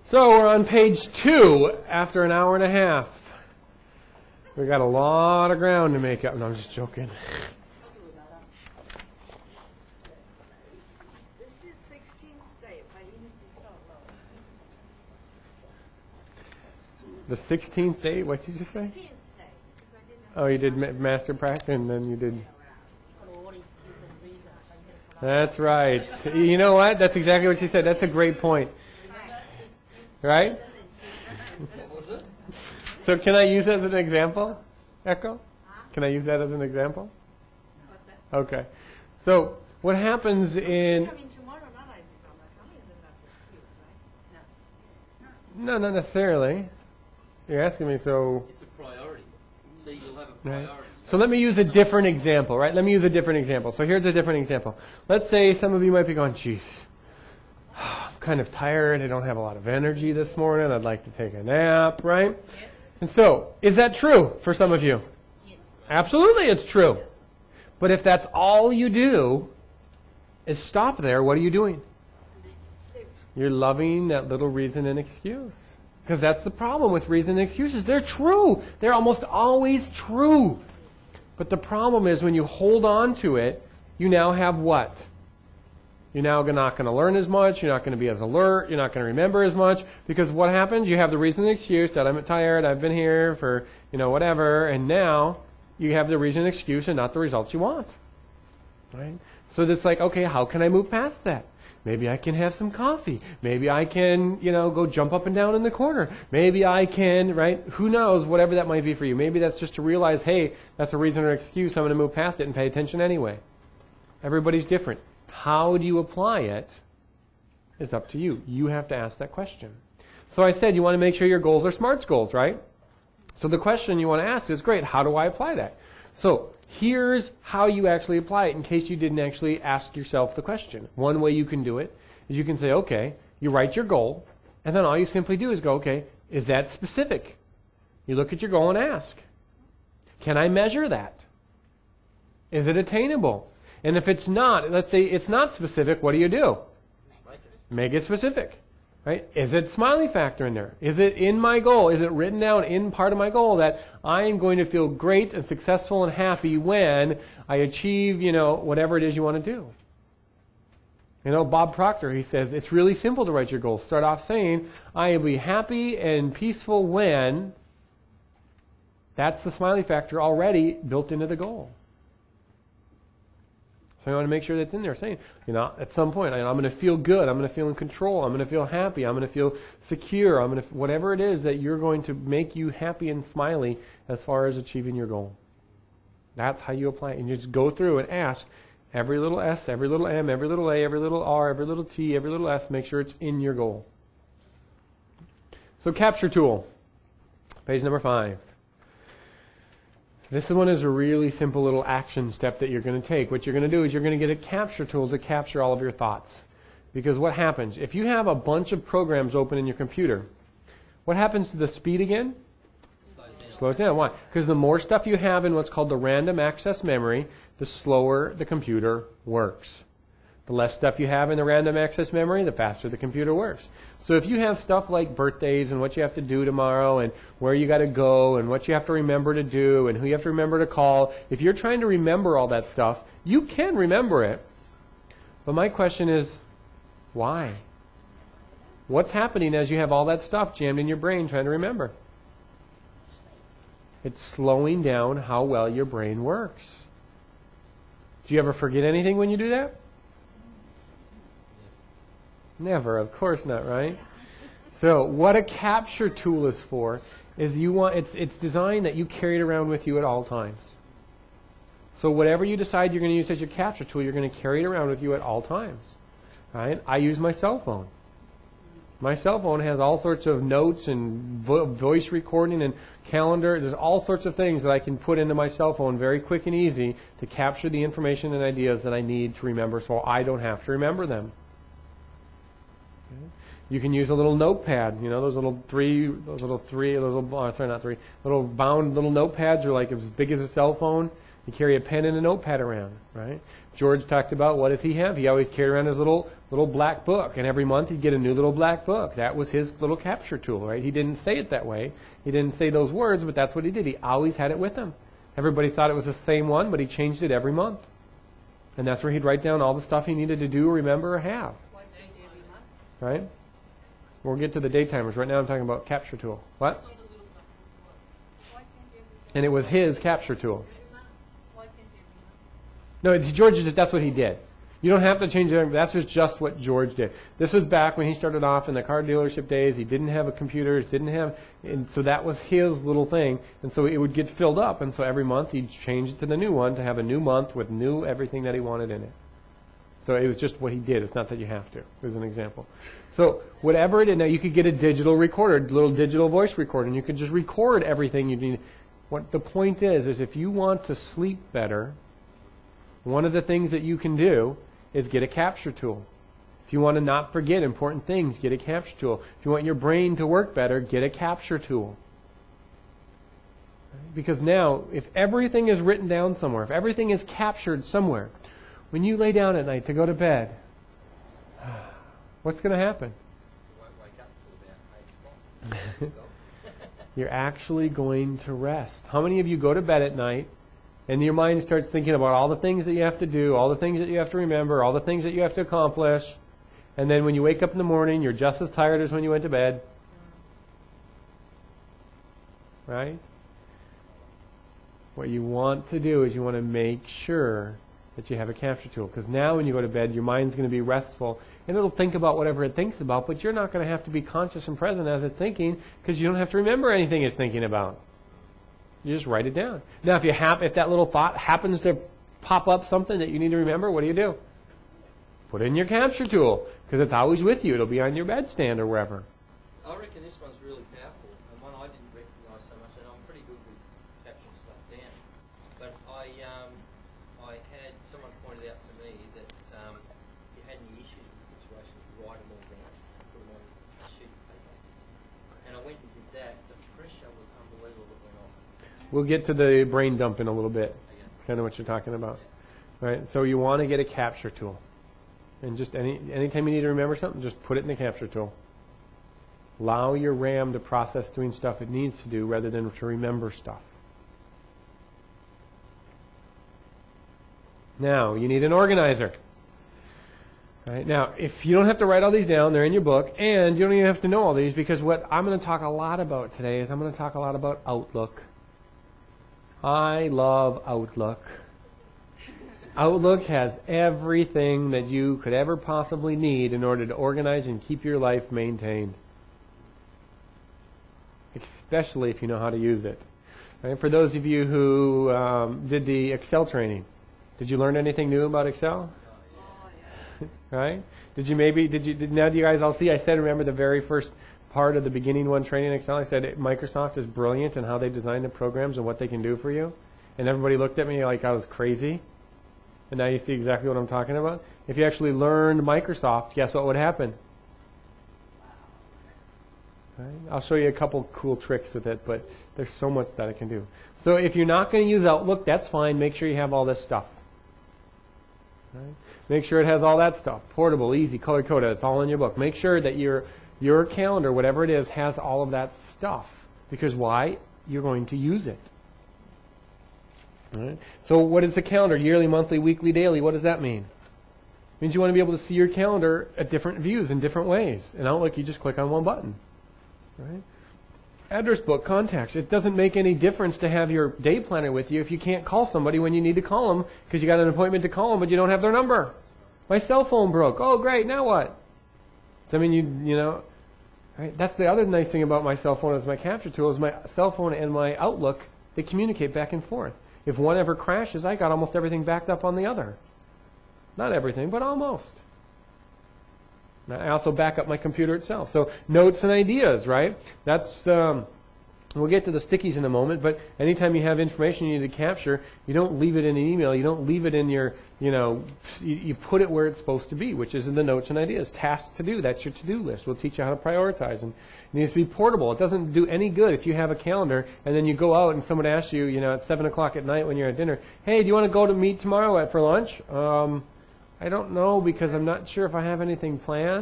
So we're on page 2 after an hour and a half. We got a lot of ground to make up. No, I'm just joking. This is 16th step. I need to start low. The 16th day, what did you say? 16th step. Oh, you did master practice and then you did... That's right. You know what? That's exactly what she said. That's a great point. Right? So can I use that as an example, Echo? Can I use that as an example? Okay. So what happens in... No, not necessarily. You're asking me, so... It's a priority. So you'll have a priority. Right. So let me use a different example, right? Let me use a different example. So here's a different example. Let's say some of you might be going, geez, I'm kind of tired. I don't have a lot of energy this morning. I'd like to take a nap, right? Yes. And so, is that true for some of you? Yes. Absolutely, it's true. But if that's all you do is stop there, what are you doing? You're loving that little reason and excuse. Because that's the problem with reason and excuses. They're true. They're almost always true. But the problem is when you hold on to it, you now have what? You're now not going to learn as much. You're not going to be as alert. You're not going to remember as much. Because what happens? You have the reason and excuse that I'm tired. I've been here for, whatever. And now you have the reason and excuse and not the results you want. Right? So it's like, okay, how can I move past that? Maybe I can have some coffee. Maybe I can, go jump up and down in the corner. Maybe I can, right? Who knows, whatever that might be for you. Maybe that's just to realize, hey, that's a reason or excuse. I'm going to move past it and pay attention anyway. Everybody's different. How do you apply it is up to you. You have to ask that question. So I said you want to make sure your goals are SMARTS goals, right? So the question you want to ask is, great, how do I apply that? So here's how you actually apply it in case you didn't actually ask yourself the question. One way you can do it is you can say, okay, you write your goal, and then all you simply do is go, okay, is that specific? You look at your goal and ask, can I measure that? Is it attainable? And if it's not, let's say it's not specific, what do? Make it specific. Right? Is it smiley factor in there? Is it in my goal? Is it written down in part of my goal that I am going to feel great and successful and happy when I achieve, whatever it is you want to do? Bob Proctor, he says, it's really simple to write your goals. Start off saying, I will be happy and peaceful when. That's the smiley factor already built into the goal. So I want to make sure that's in there saying, at some point, I'm going to feel good. I'm going to feel in control. I'm going to feel happy. I'm going to feel secure. I'm going to, whatever it is that you're going to make you happy and smiley as far as achieving your goal. That's how you apply it. And you just go through and ask every little S, every little M, every little A, every little R, every little T, every little S. Make sure it's in your goal. So capture tool, page number 5. This one is a really simple little action step that you're going to take. What you're going to do is you're going to get a capture tool to capture all of your thoughts. Because what happens? If you have a bunch of programs open in your computer, what happens to the speed again? Slows down. Why? Because the more stuff you have in what's called the random access memory, the slower the computer works. The less stuff you have in the random access memory, the faster the computer works. So if you have stuff like birthdays and what you have to do tomorrow and where you got to go and what you have to remember to do and who you have to remember to call, if you're trying to remember all that stuff, you can remember it. But my question is, why? What's happening as you have all that stuff jammed in your brain trying to remember? It's slowing down how well your brain works. Do you ever forget anything when you do that? Never, of course not, right? So what a capture tool is for is it's designed that you carry it around with you at all times. So whatever you decide you're going to use as your capture tool, you're going to carry it around with you at all times. Right? I use my cell phone. My cell phone has all sorts of notes and voice recording and calendar. There's all sorts of things that I can put into my cell phone very quick and easy to capture the information and ideas that I need to remember so I don't have to remember them. You can use a little notepad, those little bound little notepads are like as big as a cell phone. You carry a pen and a notepad around, right? George talked about what does he have? He always carried around his little little black book, and every month he'd get a new little black book. That was his little capture tool, right? He didn't say it that way. He didn't say those words, but that's what he did. He always had it with him. Everybody thought it was the same one, but he changed it every month. And that's where he'd write down all the stuff he needed to do, remember, or have. Right? We'll get to the daytimers. Right now I'm talking about capture tool. What? And it was his capture tool. No, George, that's what he did. You don't have to change it. That's just what George did. This was back when he started off in the car dealership days. He didn't have a computer, and so that was his little thing. And so it would get filled up, and so every month he'd change it to the new one to have a new month with new everything that he wanted in it. So it was just what he did. It's not that you have to. It was an example. So whatever it is, now you could get a digital recorder, a little digital voice recorder, and you could just record everything you need. What the point is if you want to sleep better, one of the things that you can do is get a capture tool. If you want to not forget important things, get a capture tool. If you want your brain to work better, get a capture tool. Because now, if everything is written down somewhere, if everything is captured somewhere, when you lay down at night to go to bed, what's going to happen? You're actually going to rest. How many of you go to bed at night and your mind starts thinking about all the things that you have to do, all the things that you have to remember, all the things that you have to accomplish, and then when you wake up in the morning, you're just as tired as when you went to bed? Right? What you want to do is you want to make sure that you have a capture tool, because now when you go to bed, your mind's going to be restful, and it'll think about whatever it thinks about, but you're not going to have to be conscious and present as it's thinking, because you don't have to remember anything it's thinking about. You just write it down. Now, if that little thought happens to pop up something that you need to remember, what do? Put it in your capture tool, because it's always with you. It'll be on your bedstand or wherever. I reckon this one's really powerful, and one I didn't recognise so much, and I'm pretty good with capturing stuff down. But I had someone pointed out to me that if you had any issues with the situation, write them all down, put them on a sheet of paper. And I went and did that. The pressure was unbelievable that went off. We'll get to the brain dump in a little bit. It's kind of what you're talking about. Right? So you want to get a capture tool. And just anytime you need to remember something, just put it in the capture tool. Allow your RAM to process doing stuff it needs to do rather than to remember stuff. Now, you need an organizer. Right? Now, if you don't have to write all these down, they're in your book, and you don't even have to know all these, because what I'm going to talk a lot about today is I'm going to talk a lot about Outlook. I love Outlook. Outlook has everything that you could ever possibly need in order to organize and keep your life maintained. Especially if you know how to use it. Right? For those of you who did the Excel training, did you learn anything new about Excel? Right? Now do you guys all see? I said, remember the very first part of the beginning one training in Excel? I said Microsoft is brilliant in how they design the programs and what they can do for you. And everybody looked at me like I was crazy. And now you see exactly what I'm talking about. If you actually learned Microsoft, guess what would happen? Right? I'll show you a couple cool tricks with it, but there's so much that it can do. So if you're not going to use Outlook, that's fine. Make sure you have all this stuff. Right? Make sure it has all that stuff. Portable, easy, color-coded. It's all in your book. Make sure that your calendar, whatever it is, has all of that stuff. Because why? You're going to use it. Right? So what is the calendar? Yearly, monthly, weekly, daily. What does that mean? It means you want to be able to see your calendar at different views in different ways. In Outlook, you just click on one button. Right? Address book, contacts. It doesn't make any difference to have your day planner with you if you can't call somebody when you need to call them because you got an appointment to call them, but you don't have their number. My cell phone broke. Oh, great. Now what? So, I mean, you know, right? That's the other nice thing about my cell phone as my capture tool is my cell phone and my Outlook, they communicate back and forth. If one ever crashes, I got almost everything backed up on the other. Not everything, but almost. I also back up my computer itself. So notes and ideas, right? That's we'll get to the stickies in a moment, but anytime you have information you need to capture, you don't leave it in an email. You don't leave it in your, you put it where it's supposed to be, which is in the notes and ideas. Tasks to do, that's your to-do list. We'll teach you how to prioritize. And it needs to be portable. It doesn't do any good if you have a calendar and then you go out and someone asks you, at 7 o'clock at night when you're at dinner, hey, do you want to go to meet tomorrow for lunch? I don't know because I'm not sure if I have anything planned.